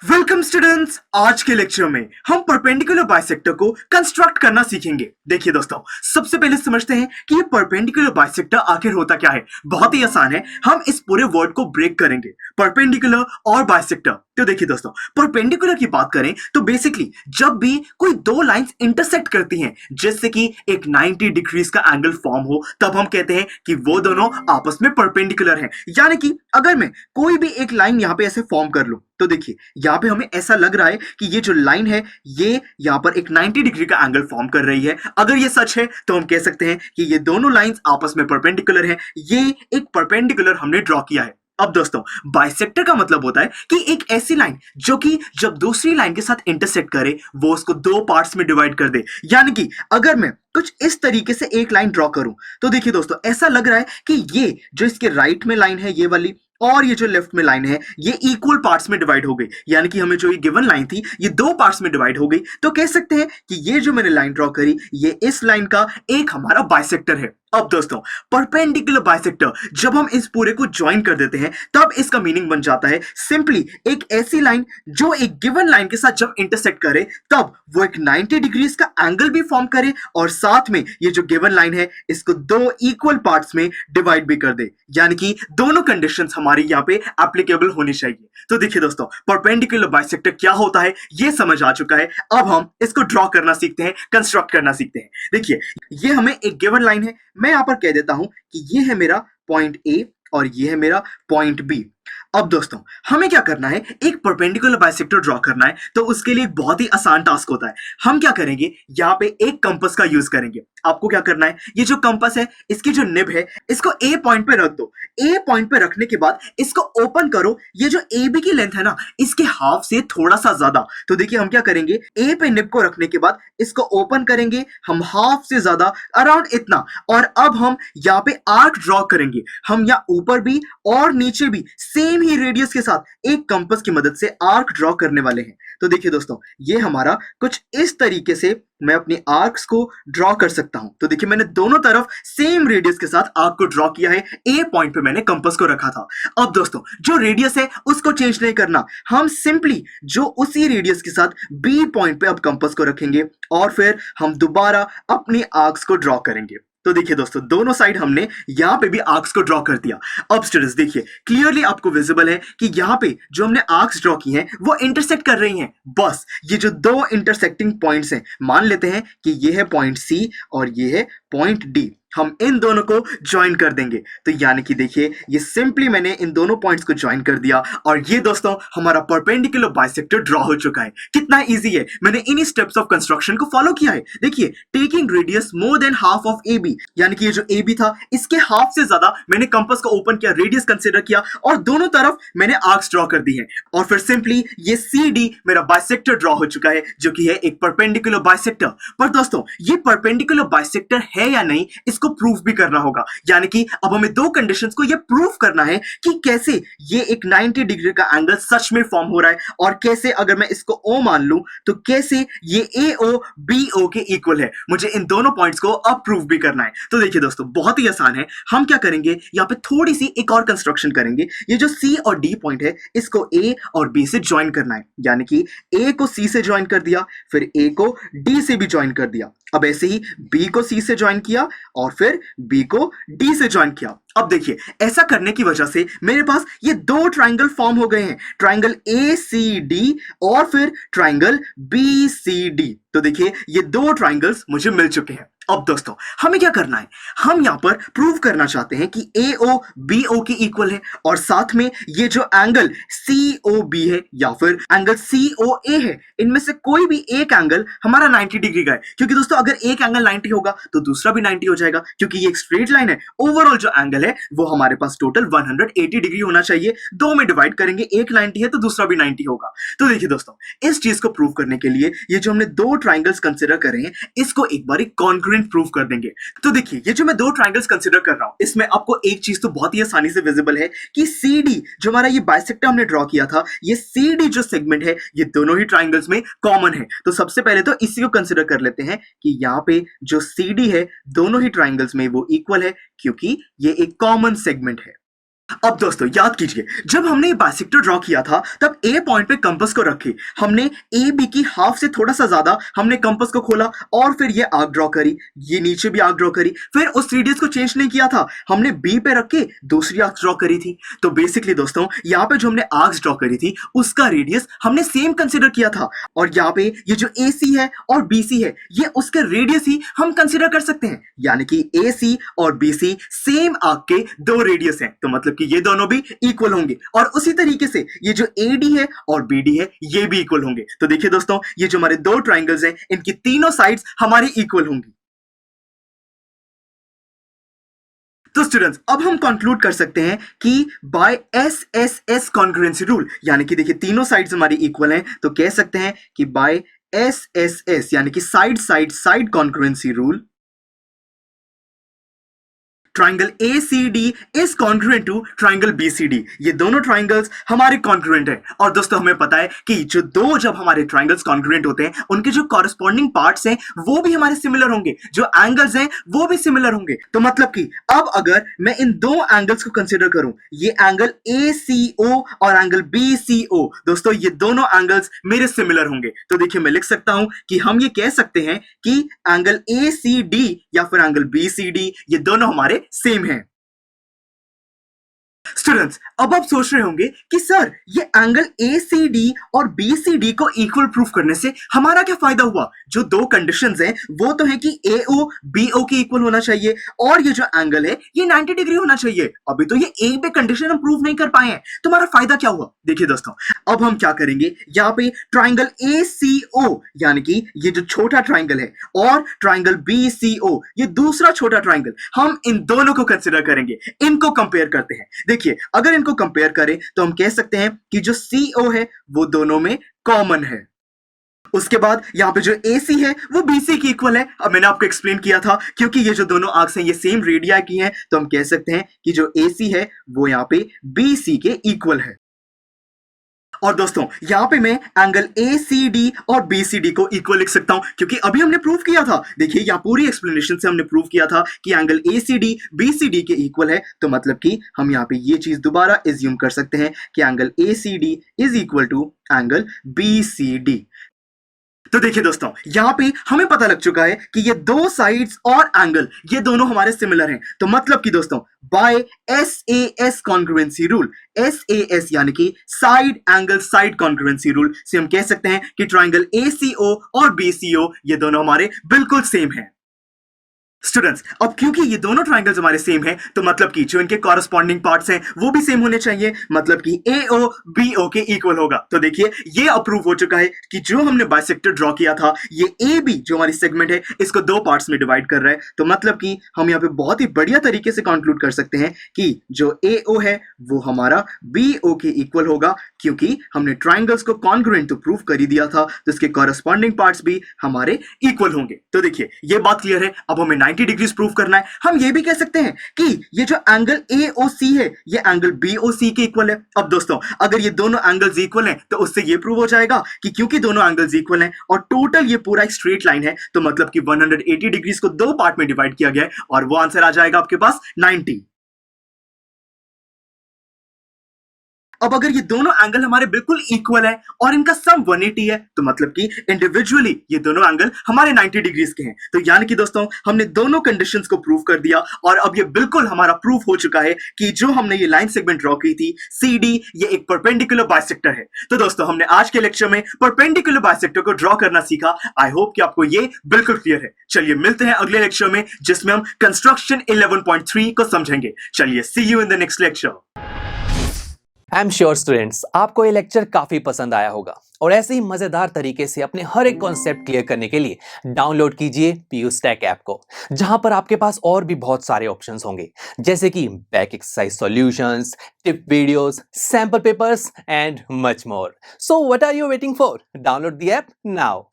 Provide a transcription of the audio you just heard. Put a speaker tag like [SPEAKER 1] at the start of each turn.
[SPEAKER 1] Welcome students. आज के lecture में हम परपेंडिकुलर बाइसेक्टर को कंस्ट्रक्ट करना सीखेंगे। देखिए दोस्तों, सबसे पहले समझते हैं कि ये परपेंडिकुलर बाइसेक्टर आखिर होता क्या है। बहुत ही आसान है, हम इस पूरे वर्ड को ब्रेक करेंगे, परपेंडिकुलर और बाइसेक्टर। तो देखिए दोस्तों, परपेंडिकुलर की बात करें तो बेसिकली जब भी कोई दो लाइंस इंटरसेक्ट करती हैं, जैसे कि एक 90 डिग्रीज का एंगल फॉर्म हो, तब हम कहते हैं कि वो दोनों आपस में परपेंडिकुलर हैं। यानी कि अगर मैं कोई भी एक लाइन यहाँ पे ऐसे फॉर्म कर लूं, तो देखिए यहाँ पे हमें ऐसा लग रहा है कि ये जो लाइन है ये यहाँ पर एक 90 डिग्री का एंगल फॉर्म कर रही है। अगर ये सच है तो हम कह सकते हैं कि ये दोनों लाइंस आपस में परपेंडिकुलर हैं। ये एक परपेंडिकुलर हमने ड्रॉ किया है। अब दोस्तों, बाइसेक्टर का मतलब होता है कि एक ऐसी लाइन जो कि जब दूसरी लाइन के साथ इंटरसेक्ट करे वो उसको दो पार्ट्स में डिवाइड कर दे। यानी कि अगर मैं कुछ इस तरीके से एक लाइन ड्रॉ करूं तो देखिए दोस्तों, ऐसा लग रहा है कि ये जो इसके राइट में लाइन है ये वाली, और ये जो लेफ्ट में लाइन है ये इक्वल पार्ट्स में डिवाइड हो गई। यानी कि हमें जो ये गिवन लाइन थी ये दो पार्ट्स में डिवाइड हो गई। तो कह सकते हैं कि ये जो मैंने लाइन ड्रॉ करी ये इस लाइन का एक हमारा बाइसेक्टर है। अब दोस्तों, परपेंडिकुलर बाइसेक्टर जब हम इस पूरे को ज्वाइन कर देते हैं तब इसका मीनिंग बन जाता है सिंपली एक ऐसी लाइन जो एक गिवन लाइन के साथ जब इंटरसेक्ट करे तब वो एक 90 डिग्रीज का एंगल भी फॉर्म करे और साथ में ये जो गिवन लाइन है इसको दो इक्वल पार्ट्स में डिवाइड भी कर दे। यानी कि दोनों कंडीशंस हमारी यहाँ पे एप्लीकेबल होनी चाहिए। तो देखिए दोस्तों, परपेंडिकुलर बाइसेक्टर क्या होता है ये समझ आ चुका है। अब हम इसको ड्रॉ करना सीखते हैं, कंस्ट्रक्ट करना सीखते हैं। देखिए, ये हमें एक गिवन लाइन है, मैं यहां पर कह देता हूं कि ये है मेरा पॉइंट ए और ये है मेरा पॉइंट बी। अब दोस्तों, हमें क्या करना है, एक परपेंडिकुलर बाइसेक्टर ड्रॉ करना है। तो उसके लिए एक बहुत ही आसान टास्क होता है। हम क्या करेंगे, यहाँ पे एक कंपास का यूज करेंगे। आपको क्या करना है, ये जो कंपास है इसकी जो निब है इसको ए पॉइंट पे रख दो। ए पॉइंट पे रखने के बाद इसको ओपन करो। ये जो ए बी की लेंथ है ना इसके हाफ से थोड़ा सा ज्यादा। तो देखिए हम क्या करेंगे, ए पे निब को रखने के बाद इसको ओपन करेंगे हम हाफ से ज्यादा, अराउंड इतना। और अब हम यहाँ पे आर्क ड्रॉ करेंगे। हम यहाँ ऊपर भी और नीचे भी सेम ही रेडियस के साथ एक कंपास की मदद से आर्क ड्रॉ करने वाले हैं। तो देखिए दोस्तों, ये हमारा कुछ इस तरीके से मैं अपने आर्क्स को ड्रॉ कर सकता हूं। तो देखिए, मैंने दोनों तरफ सेम रेडियस के साथ आर्क को ड्रॉ किया है। ए पॉइंट पे मैंने कंपास को रखा था। अब दोस्तों, जो रेडियस है उसको चेंज नहीं करना, हम सिंपली जो उसी रेडियस के साथ बी पॉइंट पे अब कंपास को रखेंगे और फिर हम दोबारा अपनी आर्क्स को ड्रॉ करेंगे। तो देखिए दोस्तों, दोनों साइड हमने यहां पे भी आर्क्स को ड्रॉ कर दिया। अब स्टूडेंट्स देखिए, क्लियरली आपको विजिबल है कि यहां पे जो हमने आर्क्स ड्रॉ की हैं वो इंटरसेक्ट कर रही हैं। बस ये जो दो इंटरसेक्टिंग पॉइंट्स हैं, मान लेते हैं कि ये है पॉइंट सी और ये है पॉइंट डी, हम इन दोनों को ज्वाइन कर देंगे। तो यानी कि देखिए, ये सिंपली मैंने इन दोनों पॉइंट्स को ज्वाइन कर दिया और ये दोस्तों हमारा परपेंडिकुलर बाइसेक्टर ड्रॉ हो चुका है। कितना इजी है, मैंने इन्हीं स्टेप्स ऑफ कंस्ट्रक्शन को फॉलो किया है। देखिए, taking radius more than half of A B, यानी कि ये जो ए बी था इसके हाफ से ज्यादा मैंने कंपास को ओपन किया, रेडियस कंसीडर किया और दोनों तरफ मैंने आर्क्स ड्रॉ कर दी है। और फिर सिंपली ये सी डी मेरा बाइसेक्टर ड्रॉ हो चुका है, जो कि है एक परपेंडिकुलर बाइसेक्टर। पर दोस्तों, ये परपेंडिकुलर बाइसेक्टर है या नहीं इसको प्रूफ भी करना होगा। यानी कि अब हमें दो कंडीशंस को ये प्रूफ करना है कि कैसे ये एक 90 डिग्री का एंगल सच में फॉर्म हो रहा है और कैसे अगर मैं इसको O मान लूं तो कैसे ये AO BO के इक्वल है। मुझे इन दोनों पॉइंट्स को अब प्रूफ भी करना है। तो देखिए दोस्तों, बहुत ही आसान है। हम क्या करेंगे, यहाँ पे थोड़ी सी एक और कंस्ट्रक्शन करेंगे। ये जो C और D पॉइंट है इसको A और B से ज्वाइन करना है। यानी कि A को C से ज्वाइन कर दिया, फिर A को D से भी ज्वाइन कर दिया। अब ऐसे ही B को C से ज्वाइन किया और फिर B को D से ज्वाइन किया। अब देखिए, ऐसा करने की वजह से मेरे पास ये दो ट्राइंगल फॉर्म हो गए हैं, ट्राइंगल ACD और फिर ट्राइंगल BCD। तो देखिए, ये दो ट्राइंगल्स मुझे मिल चुके हैं। अब दोस्तों, हमें क्या करना है, हम यहां पर प्रूव करना चाहते हैं कि AO BO के इक्वल है और साथ में ये जो एंगल COB है या फिर एंगल COA है, इनमें से कोई भी एक एंगल हमारा 90 डिग्री का है। क्योंकि दोस्तों, अगर एक एंगल 90 होगा तो दूसरा भी 90 हो जाएगा, क्योंकि ये एक स्ट्रेट लाइन है। ओवरऑल जो एंगल है वो हमारे पास टोटल 180 डिग्री होना चाहिए। दो में डिवाइड करेंगे, एक 90 है तो दूसरा भी 90 होगा। तो देखिए दोस्तों, इस चीज को प्रूव करने के लिए ये जो हमने दो ट्राइंगल्स कंसिडर करे हैं इसको एक बार कॉन्ग्रुएंट प्रूफ कर देंगे। तो देखिए, ये जो मैं दो ट्राइंगल्स कंसीडर कर रहा हूं इसमें आपको एक चीज तो बहुत ही आसानी से विजिबल है कि CD जो हमारा ये बाइसेक्टर हमने ड्रॉ किया था, ये CD जो सेगमेंट है ये दोनों ही ट्राइंगल्स में कॉमन है। तो सबसे पहले तो इसी को कंसीडर कर लेते हैं कि यहाँ पे जो CD है दोनों ही ट्राइंगल्स में वो इक्वल है, क्योंकि ये एक कॉमन सेगमेंट है। अब दोस्तों याद कीजिए, जब हमने ये बाइसेक्टर ड्रॉ किया था तब ए पॉइंट पे कंपास को रखे, हमने ए बी की हाफ से थोड़ा सा ज्यादा हमने कंपास को खोला और फिर ये आर्क ड्रॉ करी, ये नीचे भी आर्क ड्रॉ करी, फिर उस रेडियस को चेंज नहीं किया था, हमने बी पे रख के दूसरी आर्क ड्रॉ करी थी। तो बेसिकली दोस्तों यहाँ पे जो हमने आर्क्स ड्रॉ करी थी उसका रेडियस हमने सेम कंसिडर किया था, और यहाँ पे ये जो ए सी है और बी सी है ये उसके रेडियस ही हम कंसिडर कर सकते हैं, यानी कि ए सी और बी सी सेम आर्क के दो रेडियस हैं, तो मतलब कि ये दोनों भी इक्वल होंगे। और उसी तरीके से ये जो AD है और BD है ये भी इक्वल होंगे। तो देखिए दोस्तों, ये जो हमारे दो ट्राइंगल्स हैं इनकी तीनों साइड्स हमारी इक्वल होंगी। तो स्टूडेंट्स अब हम कंक्लूड कर सकते हैं कि बाय SSS कॉन्ग्रुएंसी रूल, यानी कि देखिए तीनों साइड्स हमारी इक्वल हैं, तो कह सकते हैं कि बाय SSS यानी कि side side side congruency rule, triangle ACD is congruent to triangle BCD। ये दोनों ट्राइंगल्स हमारे कॉन्ग्रुएंट है। और दोस्तों हमें पता है कि जो दो जब हमारे ट्राइंगल्स कॉन्ग्रुएंट होते हैं उनके जो कॉरेस्पॉन्डिंग पार्ट्स हैं वो भी हमारे सिमिलर होंगे, जो एंगल्स हैं वो भी सिमिलर होंगे। तो मतलब कि अब अगर मैं इन दो एंगल्स को कंसिडर करूं, ये एंगल ACO और एंगल BCO, दोस्तों ये दोनों एंगल्स मेरे सिमिलर होंगे। तो देखिए मैं लिख सकता हूं कि हम ये कह सकते हैं कि एंगल ACD या फिर एंगल BCD ये दोनों हमारे सेम है। स्टूडेंट्स अब आप सोच रहे होंगे कि सर ये एंगल ACD और BCD को इक्वल प्रूफ करने से हमारा क्या फायदा हुआ? जो दो कंडीशंस हैं वो तो है कि AO BO के इक्वल होना चाहिए और ये जो एंगल है ये 90 डिग्री होना चाहिए। अभी तो ये एक भी कंडीशन हम प्रूफ नहीं कर पाए हैं, तो हमारा फायदा क्या हुआ? देखिए दोस्तों अब हम क्या करेंगे, यहाँ पे ट्राइंगल ACO यानी कि ये जो छोटा ट्राइंगल है और ट्राइंगल BCO ये दूसरा छोटा ट्राइंगल, हम इन दोनों को कंसिडर करेंगे, इनको कंपेयर करते हैं। देखिए अगर इनको कंपेयर करें तो हम कह सकते हैं कि जो CO है वो दोनों में कॉमन है। उसके बाद यहां पे जो AC है वो BC की इक्वल है। अब मैंने आपको एक्सप्लेन किया था क्योंकि ये जो दोनों आर्क्स हैं ये सेम रेडिया की हैं, तो हम कह सकते हैं कि जो AC है वो यहां पे BC के इक्वल है। और दोस्तों यहां पे मैं एंगल ACD और BCD को इक्वल लिख सकता हूं क्योंकि अभी हमने प्रूव किया था। देखिए यहां पूरी एक्सप्लेनेशन से हमने प्रूव किया था कि एंगल ACD BCD के इक्वल है, तो मतलब कि हम यहां पे ये चीज दोबारा एज्यूम कर सकते हैं कि angle ACD is equal to angle BCD। तो देखिए दोस्तों यहां पे हमें पता लग चुका है कि ये दो साइड्स और एंगल ये दोनों हमारे सिमिलर हैं। तो मतलब कि दोस्तों by SAS congruency rule, SAS यानी कि side angle side congruency rule से हम कह सकते हैं कि ट्राइंगल ACO और BCO ये दोनों हमारे बिल्कुल सेम हैं। स्टूडेंट्स अब क्योंकि ये दोनों ट्राइंगल्स हमारे सेम हैं तो मतलब कि जो इनके कॉरेस्पॉन्डिंग पार्ट्स हैं वो भी सेम होने चाहिए, मतलब कि AO BO के इक्वल होगा। तो देखिए ये अप्रूव हो चुका है कि जो हमने बाइसेक्टर ड्रॉ किया था ये AB जो हमारी सेगमेंट है इसको दो पार्ट्स में डिवाइड कर रहा है। तो मतलब कि हम यहाँ पे बहुत ही बढ़िया तरीके से कंक्लूड कर सकते हैं कि जो AO है वो हमारा BO के इक्वल होगा, क्योंकि हमने ट्राइंगल्स को कॉन्ग्रुएंट तो प्रूव कर ही दिया था, तो इसके कॉरेस्पॉन्डिंग पार्ट्स भी हमारे इक्वल होंगे। तो देखिए ये बात क्लियर है। अब हमें 90 डिग्रीज प्रूव करना है। हम ये भी कह सकते हैं कि ये जो एंगल AOC है ये एंगल BOC के इक्वल है। अब दोस्तों अगर ये दोनों एंगल्स इक्वल हैं तो उससे ये प्रूव हो जाएगा कि क्योंकि दोनों एंगल्स इक्वल हैं और टोटल ये पूरा एक स्ट्रेट लाइन है, तो मतलब कि 180 डिग्रीज को दो पार्ट में डिवाइड किया गया है और वो आंसर आ जाएगा आपके पास 90। अब अगर ये दोनों एंगल हमारे बिल्कुल इक्वल है और इनका सम 180 है तो मतलब कि इंडिविजुअली ये दोनों एंगल हमारे 90 डिग्रीज के हैं। तो यानी कि दोस्तों हमने दोनों कंडीशंस को प्रूव कर दिया और अब ये बिल्कुल हमारा प्रूफ हो चुका है कि जो हमने ये लाइन सेगमेंट ड्रॉ की थी CD ये एक परपेंडिकुलर बाइसेक्टर है। तो दोस्तों हमने आज के लेक्चर में परपेंडिकुलर बाइसेक्टर को ड्रॉ करना सीखा। आई होप कि आपको ये बिल्कुल क्लियर है। चलिए मिलते हैं अगले लेक्चर में जिसमें हम कंस्ट्रक्शन 11.3 को समझेंगे। चलिए see you in the next lecture.
[SPEAKER 2] I am sure students आपको ये लेक्चर काफी पसंद आया होगा और ऐसे ही मजेदार तरीके से अपने हर एक कॉन्सेप्ट क्लियर करने के लिए डाउनलोड कीजिए PU Stack ऐप को, जहां पर आपके पास और भी बहुत सारे ऑप्शंस होंगे जैसे कि back exercise solutions, tip videos, sample papers and much more. So what are you waiting for? Download the app now.